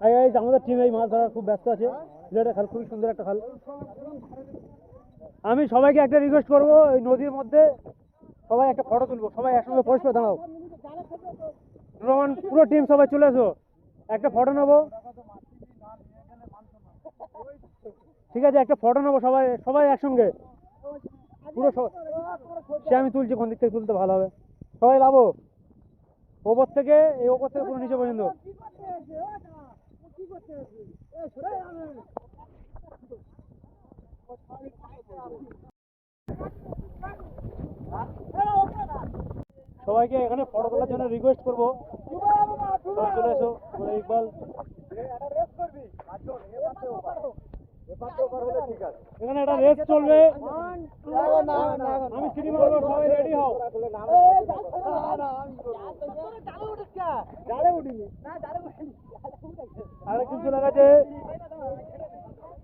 আমাদের টিম এই মাছ ধরার খুব ব্যস্ত আছে। সিলেটের খাল খুবই সুন্দর একটা খাল। আমি সবাইকে একটা রিকোয়েস্ট করবো, এই নদীর মধ্যে সবাই একটা ফটো তুলবো, সবাই একসঙ্গে পরস্পর দাঁড়াও। রোমান পুরো টিম সবাই চলে এসো, একটা ফটো নেবো। ঠিক আছে, একটা ফটো নেবো সবাই, সবাই একসঙ্গে পুরো। সে আমি তুলছি, কোন দিক থেকে তুলতে ভালো হবে? সবাই লাভো ওপর থেকে, এই ওপর থেকে পুরো নিচে পর্যন্ত। সবাইকে এখানে ফটো তোলার জন্য রিকোয়েস্ট করবো, চলে এসো। ইকবাল এখানে একটা রেস চলবে, আমি সিটি মারবো, সবাই রেডি হও। আরেকজন চলে গেছে,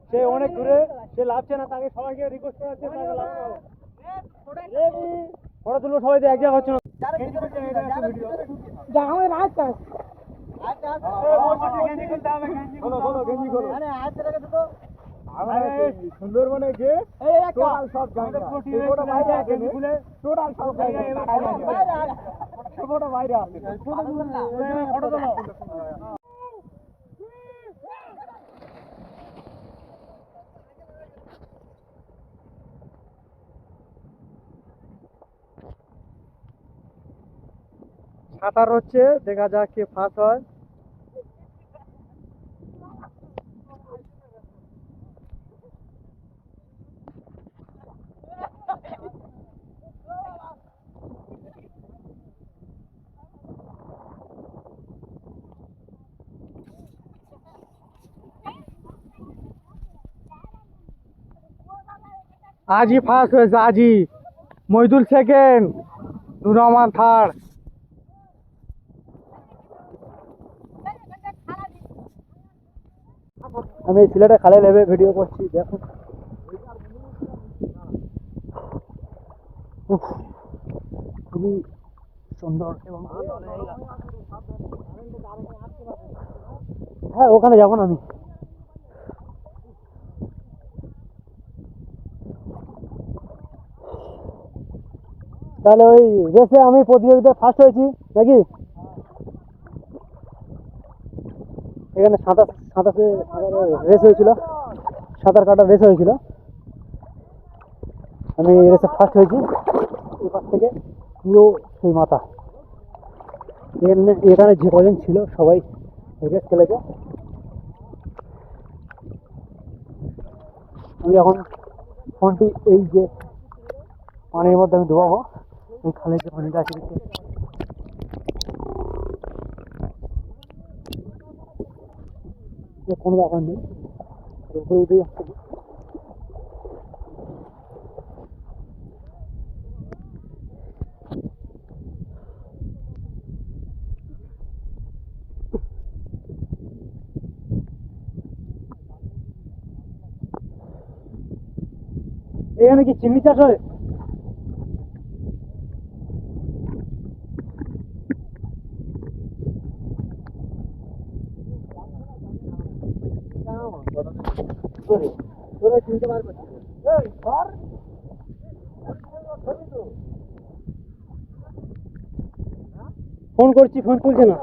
সে অনেক দূরে, সে লাভছে না, তাকে সবাইকে রিকোয়েস্ট করা হচ্ছে ফটো তুলবো। সবাই এক জায়গা হচ্ছে না। সুন্দরবনে যে সব বাইরে সাঁতার হচ্ছে, দেখা যাক কে ফার্স্ট হয়। আজই ফার্স্ট হয়েছে, আজই। Moidul second, Nur Rahman third. আমি সিলেটে খালে নেমে ভিডিও করছি, দেখো খুবই সুন্দর এবং হ্যাঁ, ওখানে যাবো না আমি। তাহলে ওই রেসে আমি প্রতিযোগিতায় ফার্স্ট হয়েছি নাকি? এখানে সাঁতারে রেস হয়েছিল, সাঁতার কাটার রেস হয়েছিল, আমি রেসে ফার্স্ট হয়েছি। এপার থেকে পুরো সেই মাথা, এখানে যে কজন ছিল সবাই রেস খেলেছে। আমি এখন ফোনটি এই যে পানির মধ্যে আমি ডুবাবো, এই খালের যে পানিটা আছে কোনো ব্যাপার নেই, উপরে উঠে যাচ্ছে। এখানে কি চিংড়ি চাষ হয়? চিনতে পারবে, ফোন করছি, ফোন তুলছে না।